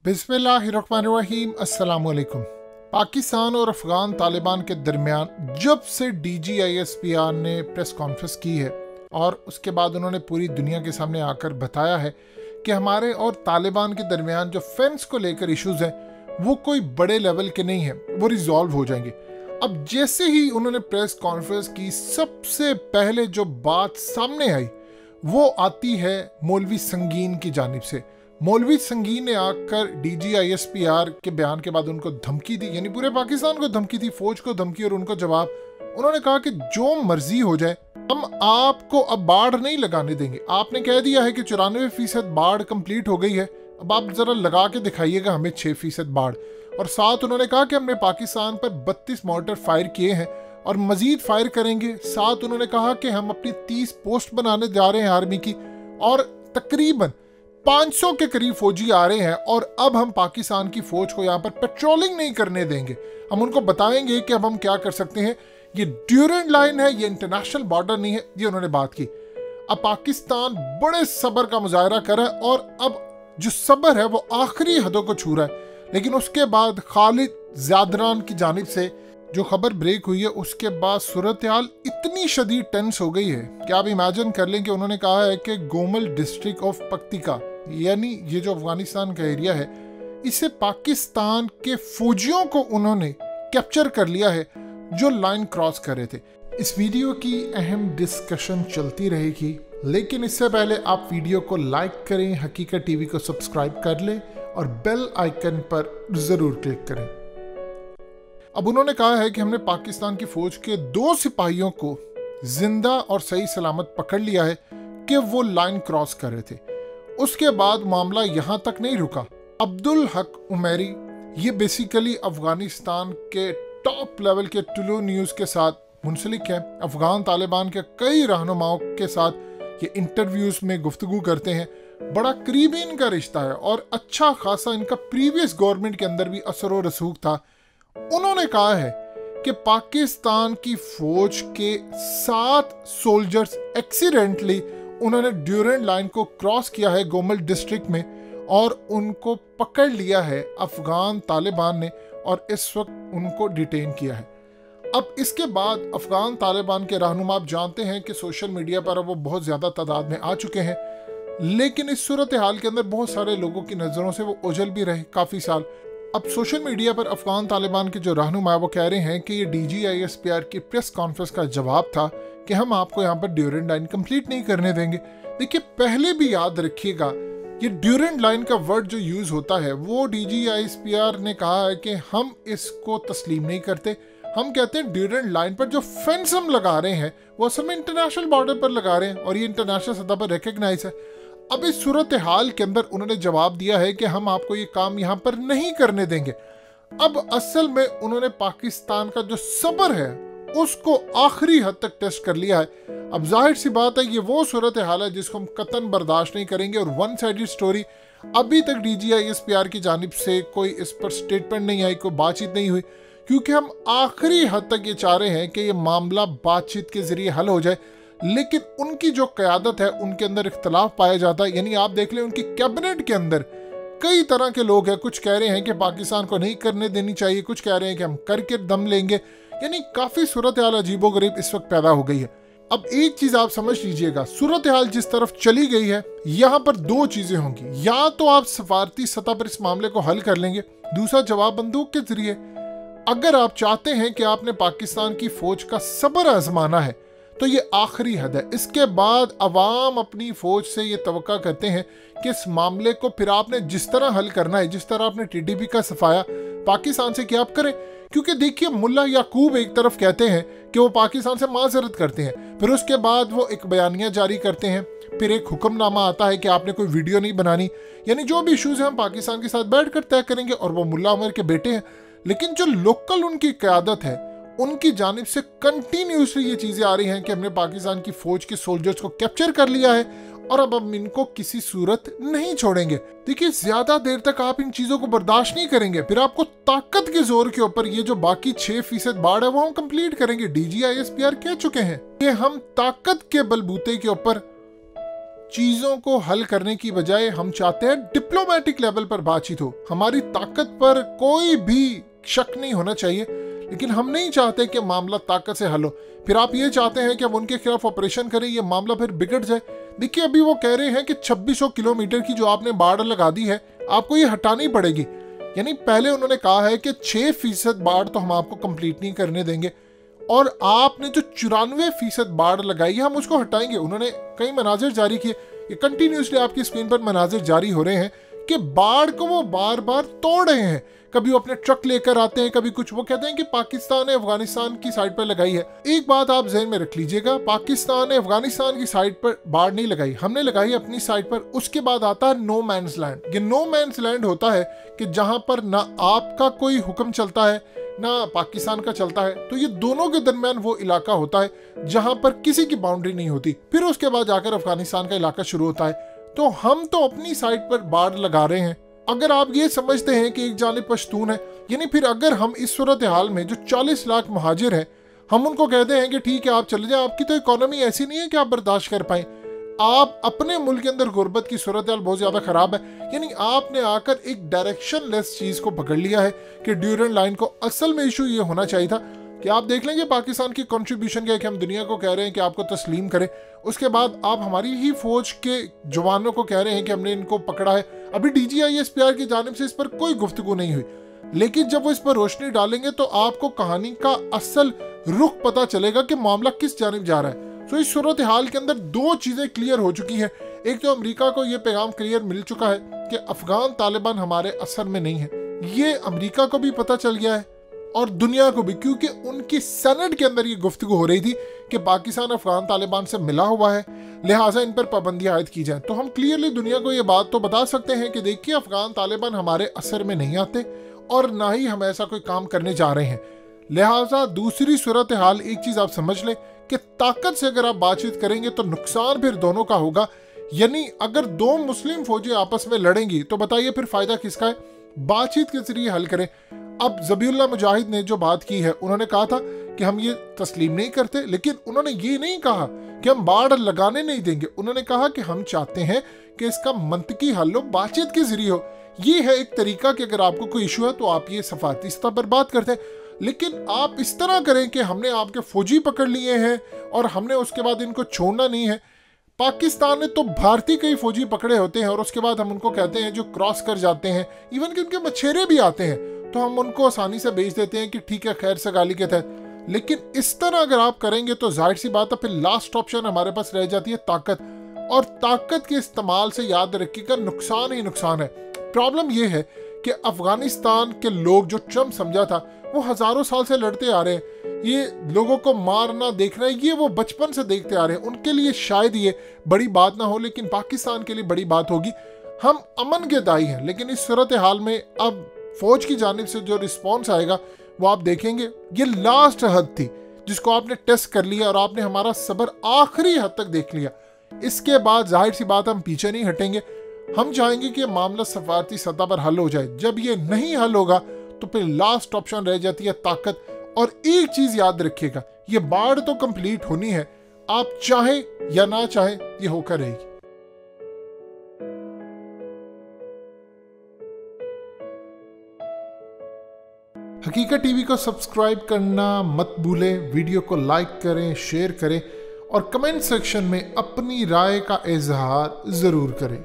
बिस्मिल्लाहिर्रहमानिर्रहीम। अस्सलामुअलैकुम। पाकिस्तान और अफगान तालिबान के दरमियान जब से DGISPR ने प्रेस कॉन्फ्रेंस की है और उसके बाद उन्होंने पूरी दुनिया के सामने आकर बताया है कि हमारे और तालिबान के दरमियान जो फेंस को लेकर इश्यूज हैं वो कोई बड़े लेवल के नहीं हैं, वो रिजॉल्व हो जाएंगे। अब जैसे ही उन्होंने प्रेस कॉन्फ्रेंस की, सबसे पहले जो बात सामने आई वो आती है मौलवी संगीन की जानिब से। मौलवी संगीन ने आकर DGISPR के बयान के बाद उनको धमकी दी, यानी पूरे पाकिस्तान को धमकी दी, फौज को धमकी, और उनको जवाब उन्होंने कहा कि जो मर्जी हो जाए हम आपको अब बाढ़ नहीं लगाने देंगे। आपने कह दिया है कि 94% बाढ़ कंप्लीट हो गई है, अब आप जरा लगा के दिखाइएगा हमें 6% बाढ़। और साथ उन्होंने कहा कि हमने पाकिस्तान पर 32 मॉर्टर फायर किए हैं और मजीद फायर करेंगे। साथ उन्होंने कहा कि हम अपनी 30 पोस्ट बनाने जा रहे हैं आर्मी की, और तकरीबन 500 के करीब फौजी आ रहे हैं, और अब हम पाकिस्तान की फौज को यहाँ पर पेट्रोलिंग नहीं करने देंगे। हम उनको बताएंगे कि अब हम क्या कर सकते हैं। ये ड्यूरेंट लाइन है, ये इंटरनेशनल बॉर्डर नहीं है, ये उन्होंने बात की। अब पाकिस्तान बड़े सब्र का मुजाहरा कर रहा है और अब जो सब्र है वो आखिरी हदों को छू रहा है। लेकिन उसके बाद खालिद ज़ादरान की जानिब से जो खबर ब्रेक हुई है, उसके बाद सूरत हाल इतनी शदीद टेंस हो गई है कि आप इमेजिन कर लें कि उन्होंने कहा है कि गोमल डिस्ट्रिक्ट ऑफ पक्तिका, यानी ये जो अफगानिस्तान का एरिया है, इसे पाकिस्तान के फौजियों को उन्होंने कैप्चर कर लिया है जो लाइन क्रॉस कर रहे थे। इस वीडियो की अहम डिस्कशन चलती रहेगी, लेकिन इससे पहले आप वीडियो को लाइक करें, हकीकत टीवी को सब्सक्राइब कर लें और बेल आइकन पर जरूर क्लिक करें। अब उन्होंने कहा है कि हमने पाकिस्तान की फौज के 2 सिपाहियों को जिंदा और सही सलामत पकड़ लिया है कि वो लाइन क्रॉस कर रहे थे। उसके बाद मामला यहाँ तक नहीं रुका। अब्दुल हक उमैरी, ये बेसिकली अफगानिस्तान के टॉप लेवल के टुलू न्यूज़ के साथ मुंसलिक है। अफगान तालिबान के कई रहनुमाओं के साथ ये इंटरव्यूज में गुफ्तगू करते हैं। बड़ा करीबी इनका रिश्ता है और अच्छा खासा इनका प्रीवियस गवर्नमेंट के अंदर भी असर और रसूख था। उन्होंने कहा है कि पाकिस्तान की फौज के 7 सोल्जर्स एक्सीडेंटली उन्होंने ड्यूरेंट लाइन को क्रॉस किया है गोमल डिस्ट्रिक्ट में, और उनको पकड़ लिया है अफगान तालिबान ने और इस वक्त उनको डिटेन किया है। अब इसके बाद अफगान तालिबान के रहनुमा, आप जानते हैं कि सोशल मीडिया पर वो बहुत ज़्यादा तादाद में आ चुके हैं, लेकिन इस सूरत हाल के अंदर बहुत सारे लोगों की नज़रों से वो ओझल भी रहे काफ़ी साल। अब सोशल मीडिया पर अफगान तालिबान के जो रहनुमा वो कह रहे हैं कि ये DGISPR की प्रेस कॉन्फ्रेंस का जवाब था कि हम आपको यहाँ पर ड्यूरेंट लाइन कंप्लीट नहीं करने देंगे। देखिए, पहले भी याद रखिएगा, ये ड्यूरेंट लाइन का वर्ड जो यूज़ होता है वो DGISPR ने कहा है कि हम इसको तस्लीम नहीं करते। हम कहते हैं ड्यूरेंट लाइन पर जो फेंस हम लगा रहे हैं वो असल में इंटरनेशनल बॉर्डर पर लगा रहे हैं और ये इंटरनेशनल सतह पर रिकग्नाइज है। अब इस सूरत हाल के अंदर उन्होंने जवाब दिया है कि हम आपको ये काम यहाँ पर नहीं करने देंगे। अब असल में उन्होंने पाकिस्तान का जो सब्र है उसको आखिरी हद तक टेस्ट कर लिया है। अब जाहिर सी बात है ये वो सूरत हाल है जिसको हम कतन बर्दाश्त नहीं करेंगे। और वन साइडेड स्टोरी, अभी तक DGISPR की जानिब से कोई इस पर स्टेटमेंट नहीं आई, कोई बातचीत नहीं हुई, क्योंकि हम आखिरी हद तक ये चाह रहे हैं कि ये मामला बातचीत के जरिए हल हो जाए। लेकिन उनकी जो क़यादत है उनके अंदर इख्तलाफ पाया जाता है। यानी आप देख लें उनकी कैबिनेट के अंदर कई तरह के लोग हैं। कुछ कह रहे हैं कि पाकिस्तान को नहीं करने देनी चाहिए, कुछ कह रहे हैं कि हम करके दम लेंगे। यानी काफ़ी सूरत हाल अजीबो गरीब इस वक्त पैदा हो गई है। अब एक चीज़ आप समझ लीजिएगा, सूरत हाल जिस तरफ चली गई है यहाँ पर 2 चीज़ें होंगी। या तो आप सफारती सतह पर इस मामले को हल कर लेंगे, दूसरा जवाब बंदूक के जरिए। अगर आप चाहते हैं कि आपने पाकिस्तान की फौज का सब्र आजमाना है तो ये आखिरी हद है। इसके बाद अवाम अपनी फौज से ये तवक्का करते हैं कि इस मामले को फिर आपने जिस तरह हल करना है, जिस तरह आपने TTP का सफाया पाकिस्तान से किया आप करें। क्योंकि देखिए, मुल्ला याकूब एक तरफ कहते हैं कि वो पाकिस्तान से माजरत करते हैं, फिर उसके बाद वो एक बयानिया जारी करते हैं, फिर एक हुक्मनामा आता है कि आपने कोई वीडियो नहीं बनानी। यानी जो भी इशूज़ हैं हम पाकिस्तान के साथ बैठ कर तय करेंगे, और वो मुल्ला उमर के बेटे हैं। लेकिन जो लोकल उनकी क़यादत है उनकी जानिब से कंटिन्यूसली ये चीज़ें आ रही हैं कि हमने पाकिस्तान की फौज के सोल्जर्स को कैप्चर कर लिया है और अब हम इनको किसी सूरत नहीं छोड़ेंगे। देखिए, ज्यादा देर तक आप इन चीजों को बर्दाश्त नहीं करेंगे, फिर आपको ताकत के जोर के ऊपर ये जो बाकी 6% बाढ़ है वो हम कंप्लीट करेंगे। DGISPR कह चुके हैं कि हम ताकत के बलबूते के ऊपर चीजों को हल करने की बजाय हम चाहते हैं डिप्लोमेटिक लेवल पर बातचीत हो। हमारी ताकत पर कोई भी शक नहीं होना चाहिए, लेकिन हम नहीं चाहते कि मामला ताकत से हल हो। फिर आप ये चाहते हैं कि हम उनके खिलाफ ऑपरेशन करें, ये मामला फिर बिगड़ जाए। देखिए, अभी वो कह रहे हैं कि 2600 किलोमीटर की जो आपने बाढ़ लगा दी है, आपको ये हटानी पड़ेगी। यानी पहले उन्होंने कहा है कि 6% बाढ़ तो हम आपको कंप्लीट नहीं करने देंगे, और आपने जो 94% बाढ़ लगाई है हम उसको हटाएंगे। उन्होंने कई मनाजिर जारी किए, ये कंटिन्यूसली आपकी स्क्रीन पर मनाजिर जारी हो रहे हैं कि बाढ़ को वो बार बार तोड़ रहे हैं। कभी वो अपने ट्रक लेकर आते हैं, कभी कुछ। वो कहते हैं कि पाकिस्तान ने अफगानिस्तान की साइड पर लगाई है। एक बात आप ज़हन में रख लीजिएगा, पाकिस्तान ने अफगानिस्तान की साइड पर बाढ़ नहीं लगाई, हमने लगाई अपनी साइड पर। उसके बाद आता है नो मैंस लैंड। ये नो मैंस लैंड होता है कि जहां पर ना आपका कोई हुक्म चलता है ना पाकिस्तान का चलता है, तो ये दोनों के दरमियान वो इलाका होता है जहां पर किसी की बाउंड्री नहीं होती। फिर उसके बाद जाकर अफगानिस्तान का इलाका शुरू होता है। तो हम तो अपनी साइड पर बाढ़ लगा रहे हैं। अगर आप ये समझते हैं कि एक जानिब पश्तून है, यानी फिर अगर हम इस सूरत हाल में जो 40 लाख मुहाजिर हैं, हम उनको कहते हैं कि ठीक है आप चले जाएं, आपकी तो इकोनॉमी ऐसी नहीं है कि आप बर्दाश्त कर पाएं। आप अपने मुल्क के अंदर गुर्बत की सूरत हाल बहुत ज्यादा खराब है। यानी आपने आकर एक डायरेक्शन लेस चीज को पकड़ लिया है कि ड्यूरेंट लाइन को असल में इशू ये होना चाहिए था कि आप देख लेंगे पाकिस्तान की कंट्रीब्यूशन क्या है कि हम दुनिया को कह रहे हैं कि आपको तस्लीम करें। उसके बाद आप हमारी ही फौज के जवानों को कह रहे हैं कि हमने इनको पकड़ा है। अभी DGISPR की जानिब से इस पर कोई गुफ्तगू नहीं हुई, लेकिन जब वो इस पर रोशनी डालेंगे तो आपको कहानी का असल रुख पता चलेगा कि मामला किस जानिब जा रहा है। तो इस सूरत हाल के अंदर दो चीजें क्लियर हो चुकी हैं। एक तो अमेरिका को यह पैगाम क्लियर मिल चुका है कि अफगान तालिबान हमारे असर में नहीं है। ये अमेरिका को भी पता चल गया है और दुनिया को भी, क्योंकि उनकी सेनेट के अंदर ये गुफ्तगू हो रही थी कि पाकिस्तान अफगान तालिबान से मिला हुआ है, लिहाजा इन पर पाबंदी आयद की जाए। तो हम क्लियरली दुनिया को ये बात तो बता सकते हैं कि देखिए अफगान तालिबान हमारे असर में नहीं आते और ना ही हम ऐसा कोई काम करने जा रहे हैं। लिहाजा दूसरी सूरत हाल एक चीज आप समझ लें कि ताकत से अगर आप बातचीत करेंगे तो नुकसान फिर दोनों का होगा। यानी अगर दो मुस्लिम फौजी आपस में लड़ेंगी तो बताइए फिर फायदा किसका है? बातचीत के जरिए हल करें। अब ज़बीहुल्लाह मुजाहिद ने जो बात की है, उन्होंने कहा था कि हम ये तस्लीम नहीं करते, लेकिन उन्होंने ये नहीं कहा कि हम बाढ़ लगाने नहीं देंगे। उन्होंने कहा कि हम चाहते हैं कि इसका मंतकी हल हो, बातचीत के जरिए हो। ये है एक तरीका कि अगर आपको कोई इशू है तो आप ये सफारती सतह पर बात करते हैं, लेकिन आप इस तरह करें कि हमने आपके फौजी पकड़ लिए हैं और हमने उसके बाद इनको छोड़ना नहीं है। पाकिस्तान ने तो भारतीय कई फौजी पकड़े होते हैं और उसके बाद हम उनको कहते हैं जो क्रॉस कर जाते हैं, इवन कि उनके मछेरे भी आते हैं, तो हम उनको आसानी से बेच देते हैं कि ठीक है खैर सगाली के तहत। लेकिन इस तरह अगर आप करेंगे तो जाहिर सी बात है फिर लास्ट ऑप्शन हमारे पास रह जाती है ताकत, और ताकत के इस्तेमाल से याद रखिएगा नुकसान ही नुकसान है। प्रॉब्लम यह है कि अफगानिस्तान के लोग जो ट्रम्प समझा था वो हजारों साल से लड़ते आ रहे हैं। ये लोगों को मारना देखना ये वो बचपन से देखते आ रहे हैं। उनके लिए शायद ये बड़ी बात ना हो, लेकिन पाकिस्तान के लिए बड़ी बात होगी। हम अमन के दाई हैं, लेकिन इस सूरत हाल में अब फौज की जानिब से जो रिस्पॉन्स आएगा वो आप देखेंगे। ये लास्ट हद थी जिसको आपने टेस्ट कर लिया और आपने हमारा सब्र आखिरी हद तक देख लिया। इसके बाद जाहिर सी बात हम पीछे नहीं हटेंगे। हम चाहेंगे कि मामला सफारती सतह पर हल हो जाए। जब ये नहीं हल होगा तो फिर लास्ट ऑप्शन रह जाती है ताकत। और एक चीज याद रखिएगा, ये बाढ़ तो कंप्लीट होनी है, आप चाहें या ना चाहें ये होकर रहेगी। हकीकत टीवी को सब्सक्राइब करना मत भूलें, वीडियो को लाइक करें, शेयर करें और कमेंट सेक्शन में अपनी राय का इजहार जरूर करें।